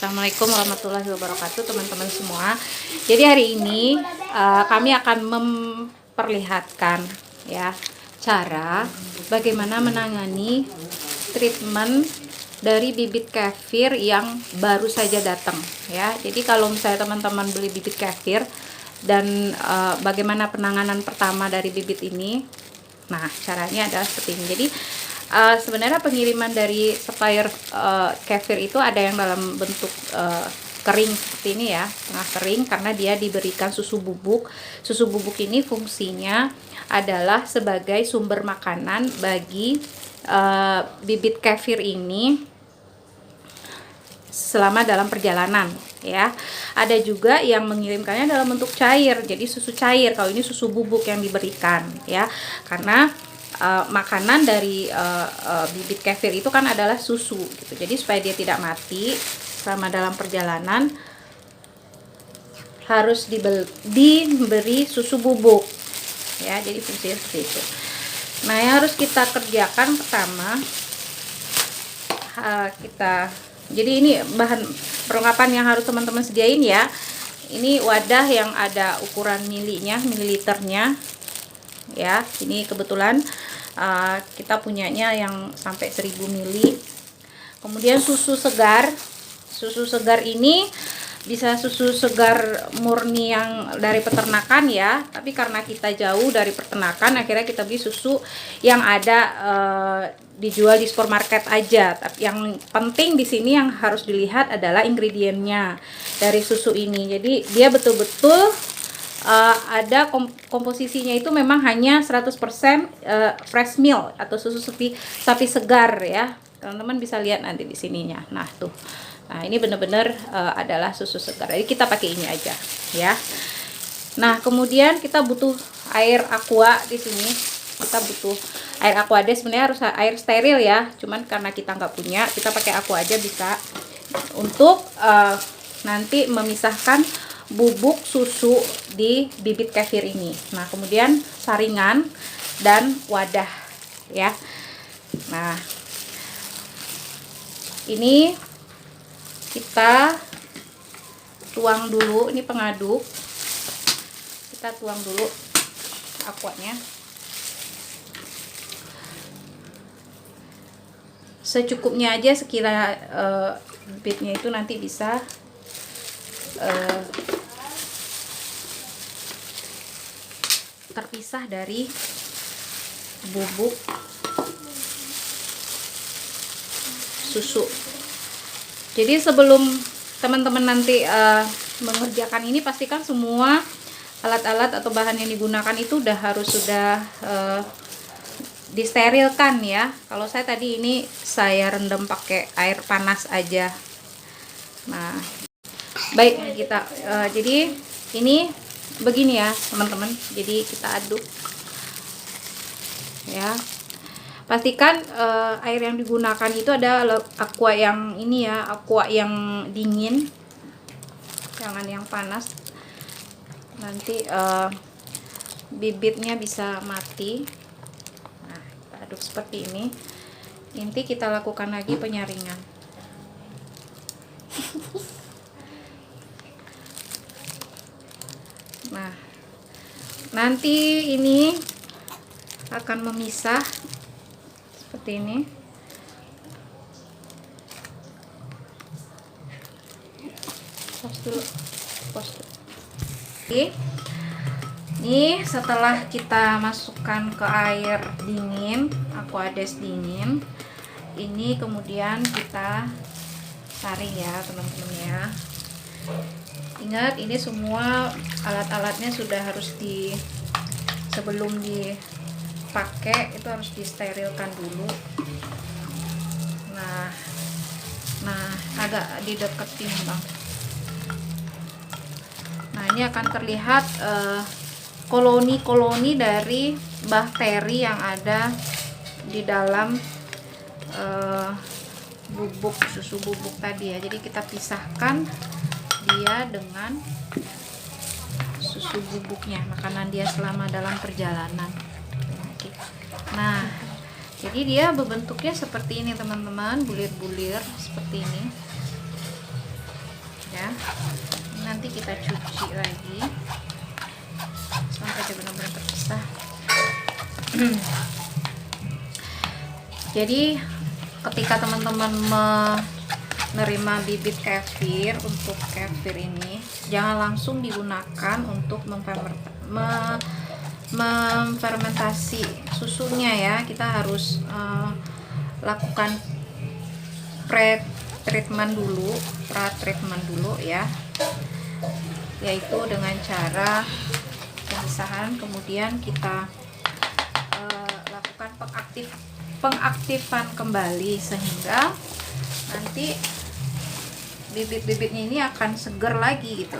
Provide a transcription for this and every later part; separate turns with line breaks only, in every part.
Assalamualaikum warahmatullahi wabarakatuh teman-teman semua. Jadi hari ini kami akan memperlihatkan ya cara bagaimana menangani treatment dari bibit kefir yang baru saja datang ya. Jadi kalau misalnya teman-teman beli bibit kefir dan bagaimana penanganan pertama dari bibit ini, nah caranya adalah seperti ini. Jadi sebenarnya pengiriman dari supplier kefir itu ada yang dalam bentuk kering seperti ini ya, tengah kering, karena dia diberikan susu bubuk. Susu bubuk ini fungsinya adalah sebagai sumber makanan bagi bibit kefir ini selama dalam perjalanan ya. Ada juga yang mengirimkannya dalam bentuk cair, jadi susu cair. Kalau ini susu bubuk yang diberikan ya, karena makanan dari bibit kefir itu kan adalah susu gitu. Jadi supaya dia tidak mati selama dalam perjalanan harus diberi susu bubuk ya. Jadi fungsinya seperti itu. Nah, yang harus kita kerjakan pertama, jadi ini bahan perlengkapan yang harus teman-teman sediain ya. Ini wadah yang ada ukuran mililiternya ya. Ini kebetulan kita punyanya yang sampai 1000 mili. Kemudian susu segar. Susu segar ini bisa susu segar murni yang dari peternakan ya, tapi karena kita jauh dari peternakan akhirnya kita beli susu yang ada dijual di supermarket aja. Tapi yang penting di sini yang harus dilihat adalah ingredientnya dari susu ini. Jadi dia betul-betul ada komposisinya itu memang hanya 100% fresh milk atau susu sapi segar ya. Teman-teman bisa lihat nanti di sininya. Nah, tuh. Nah, ini benar-benar adalah susu segar. Jadi kita pakai ini aja ya. Nah, kemudian kita butuh air aqua di sini. Kita butuh air aqua. Sebenarnya harus air steril ya. Cuman karena kita nggak punya, kita pakai aqua aja bisa untuk nanti memisahkan bubuk susu di bibit kefir ini. Nah, kemudian saringan dan wadah ya. Nah, ini kita tuang dulu, ini pengaduk. Kita tuang dulu aquanya. Secukupnya aja, sekira bibitnya itu nanti bisa terpisah dari bubuk susu. Jadi sebelum teman-teman nanti mengerjakan ini, pastikan semua alat-alat atau bahan yang digunakan itu sudah disterilkan ya. Kalau saya tadi ini saya rendam pakai air panas aja. Nah, baik kita jadi ini begini ya teman-teman. Jadi kita aduk ya. Pastikan air yang digunakan itu ada aqua yang ini ya, aqua yang dingin, jangan yang panas. Nanti bibitnya bisa mati. Nah, kita aduk seperti ini. Nanti kita lakukan lagi penyaringan. Nah, nanti ini akan memisah seperti ini. Pos dulu. Ini setelah kita masukkan ke air dingin, aquades dingin, ini kemudian kita saring ya teman-teman ya. Ingat, ini semua alat-alatnya sudah harus sebelum dipakai itu harus disterilkan dulu. Nah agak dideketin bang. Nah, ini akan terlihat koloni-koloni dari bakteri yang ada di dalam susu bubuk tadi ya. Jadi kita pisahkan dia dengan susu bubuknya, makanan dia selama dalam perjalanan. Nah, jadi dia berbentuknya seperti ini teman-teman, bulir-bulir seperti ini. nanti kita cuci lagi sampai dia benar-benar terpisah. Jadi ketika teman-teman menerima bibit kefir untuk kefir ini, jangan langsung digunakan untuk memfermentasi susunya ya. Kita harus lakukan pre-treatment dulu ya, yaitu dengan cara pemisahan, kemudian kita lakukan pengaktifan kembali sehingga nanti bibit-bibitnya ini akan seger lagi gitu.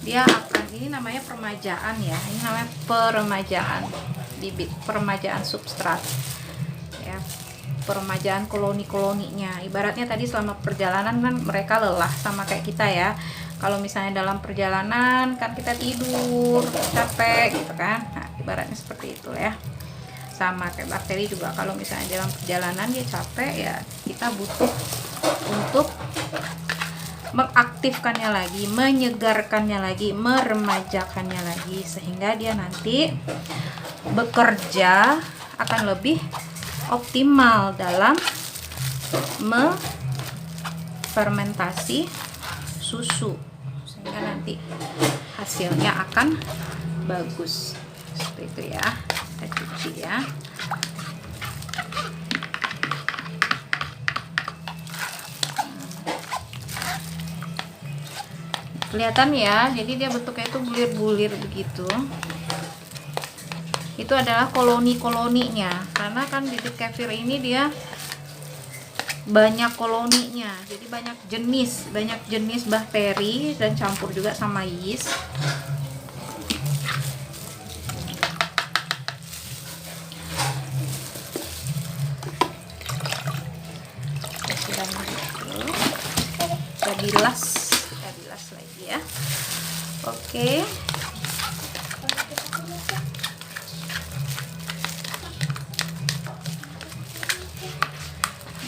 Dia akan, ini namanya permajaan ya, ini namanya peremajaan bibit, peremajaan substrat ya, peremajaan koloni-koloninya. Ibaratnya tadi selama perjalanan kan mereka lelah sama kayak kita ya. Kalau misalnya dalam perjalanan kan kita tidur, capek gitu kan. Nah, ibaratnya seperti itu ya. Sama kayak bakteri juga, kalau misalnya dalam perjalanan dia capek ya, kita butuh untuk mengaktifkannya lagi, menyegarkannya lagi, meremajakannya lagi, sehingga dia nanti bekerja akan lebih optimal dalam fermentasi susu, sehingga nanti hasilnya akan bagus. Seperti itu ya. Kita cuci ya. Kelihatan ya, jadi dia bentuknya itu bulir-bulir begitu. Itu adalah koloni-koloninya, karena kan bibit kefir ini dia banyak koloninya, jadi banyak jenis bakteri dan campur juga sama yeast. Kita bilas lagi ya. Oke.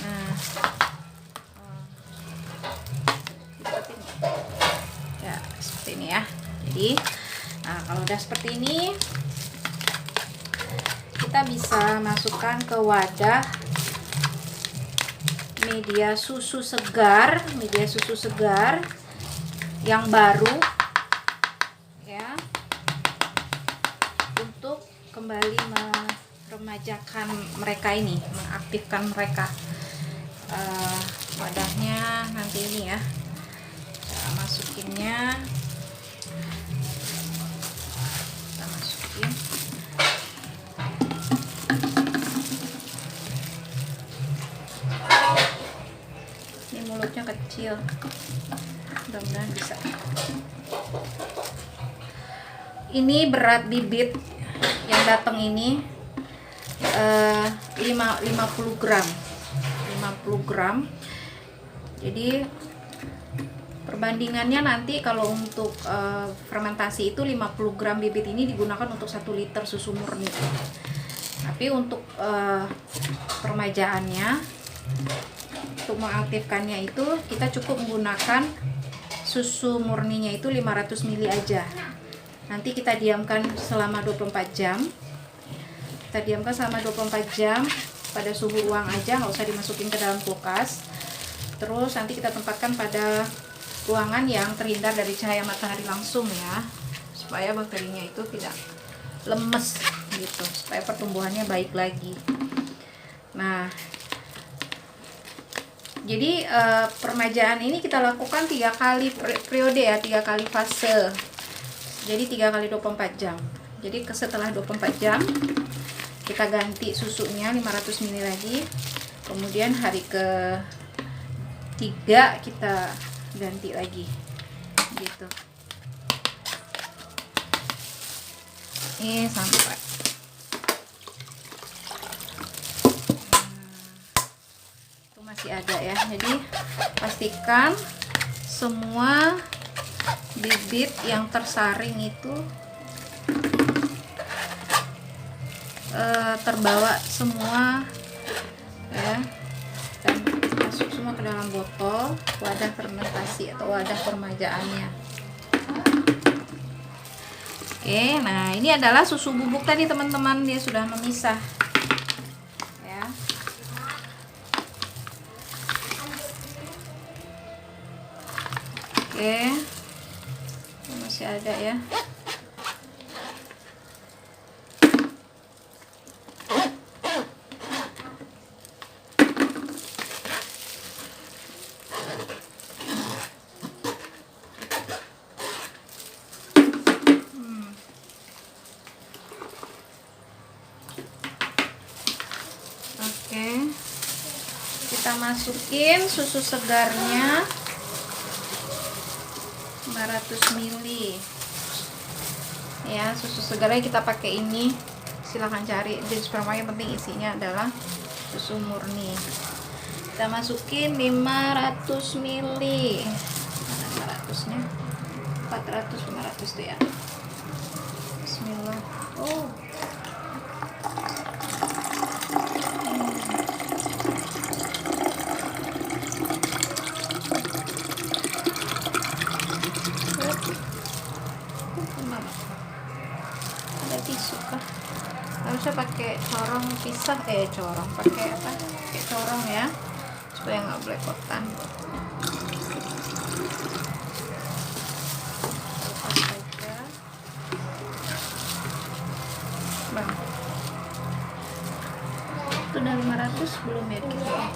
Nah, ya seperti ini ya. Jadi, nah kalau udah seperti ini, kita bisa masukkan ke wadah media susu segar yang baru ya, untuk kembali meremajakan mereka ini, mengaktifkan mereka. Wadahnya nanti ini ya, cara masukinnya kita masukin. Ini mulutnya kecil, mudah-mudahan bisa. Ini berat bibit yang datang ini 50 gram. Jadi perbandingannya nanti kalau untuk fermentasi itu 50 gram bibit ini digunakan untuk 1 liter susu murni. Tapi untuk permajaannya, untuk mengaktifkannya itu kita cukup menggunakan susu murninya itu 500 ml aja. Nanti kita diamkan selama 24 jam. Kita diamkan selama 24 jam pada suhu ruang aja, nggak usah dimasukin ke dalam kulkas. Terus nanti kita tempatkan pada ruangan yang terhindar dari cahaya matahari langsung ya, supaya bakterinya itu tidak lemes gitu, supaya pertumbuhannya baik lagi. Nah, jadi permajaan ini kita lakukan 3 kali periode ya, 3 kali fase. Jadi 3 kali 24 jam. Jadi setelah 24 jam kita ganti susunya 500 ml lagi. Kemudian hari ke-3 kita ganti lagi. Gitu. Ini sampai itu masih ada ya. Jadi pastikan semua bibit yang tersaring itu terbawa semua ya, dan masuk semua ke dalam botol wadah fermentasi atau wadah permajaannya. Oke, nah ini adalah susu bubuk tadi teman-teman, dia sudah memisah ya. Oke, masih ada ya. Oke, kita masukin susu segarnya 500 ml ya. Susu segarnya kita pakai ini, silahkan cari di supermarket, yang penting isinya adalah susu murni. Kita masukin 500 ml. Mana 500 nya? 400, 500 tuh ya. Bismillah. Oh, ada tisu kah? Harusnya pakai corong pisah, corong pakai apa? Pakai corong ya, supaya nggak belepotan. Lepas saja, bang. Itu udah 500 belum ya kita?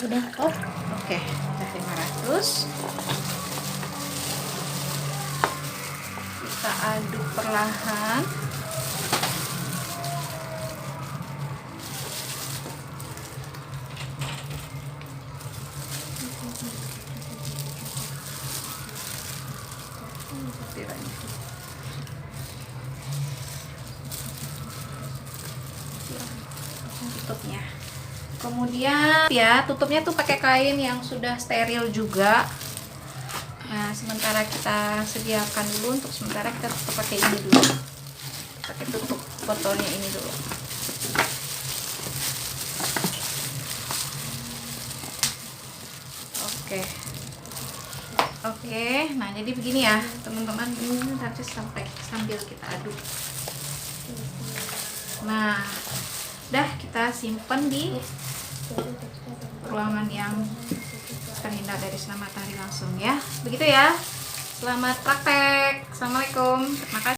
Udah. Oh, oke, udah 500. Kita aduk perlahan. Tutupnya. Kemudian ya, tutupnya tuh pakai kain yang sudah steril juga. Nah, sementara kita sediakan dulu, untuk sementara kita tetap pakai ini dulu. Pakai tutup botolnya ini dulu. Oke, nah jadi begini ya teman-teman, ini nanti sambil kita aduk. Nah, udah kita simpan di ruangan yang terhindar dari sinar matahari langsung ya. Begitu ya. Selamat praktek. Assalamualaikum. Terima kasih.